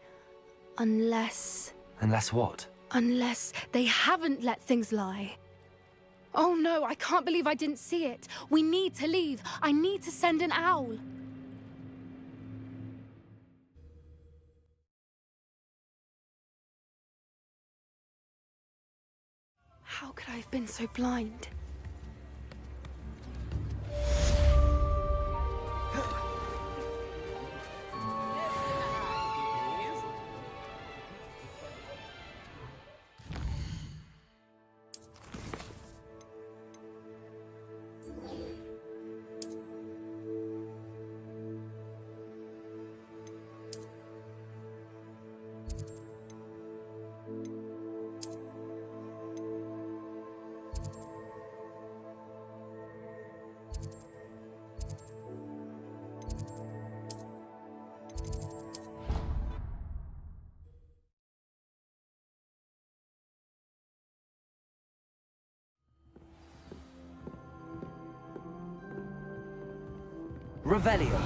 Unless... Unless what? Unless they haven't let things lie. Oh no, I can't believe I didn't see it. We need to leave. I need to send an owl. How could I have been so blind? Revelio.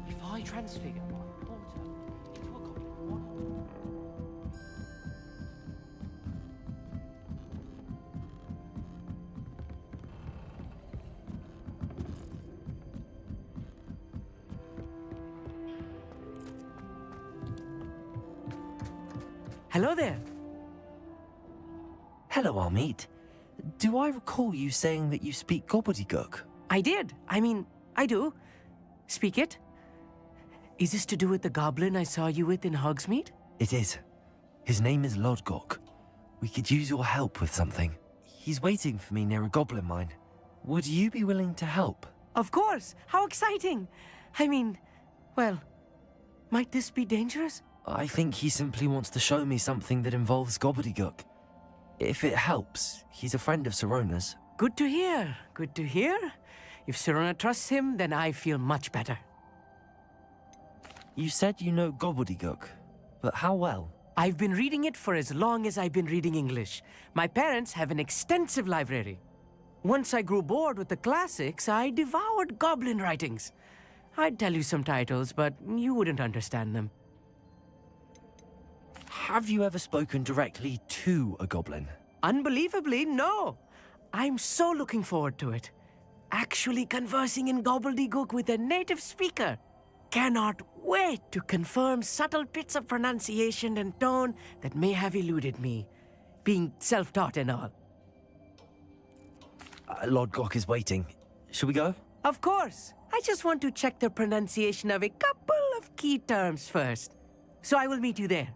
If I transfigure my daughter into a goblin, Hello there. Hello, Amit. Do I recall you saying that you speak gobbledygook? I did. I mean, I do. Speak it. Is this to do with the goblin I saw you with in Hogsmeade? It is. His name is Lodgok. We could use your help with something. He's waiting for me near a goblin mine. Would you be willing to help? Of course. How exciting. I mean, well, might this be dangerous? I think he simply wants to show me something that involves gobbledygook. If it helps, he's a friend of Sirona's. Good to hear. Good to hear. If Sirona trusts him, then I feel much better. You said you know gobbledygook, but how well? I've been reading it for as long as I've been reading English. My parents have an extensive library. Once I grew bored with the classics, I devoured goblin writings. I'd tell you some titles, but you wouldn't understand them. Have you ever spoken directly to a goblin? Unbelievably, no. I'm so looking forward to it. Actually conversing in gobbledygook with a native speaker. Cannot wait to confirm subtle bits of pronunciation and tone that may have eluded me, being self-taught and all. Lodgok is waiting. Shall we go? Of course. I just want to check the pronunciation of a couple of key terms first. So I will meet you there.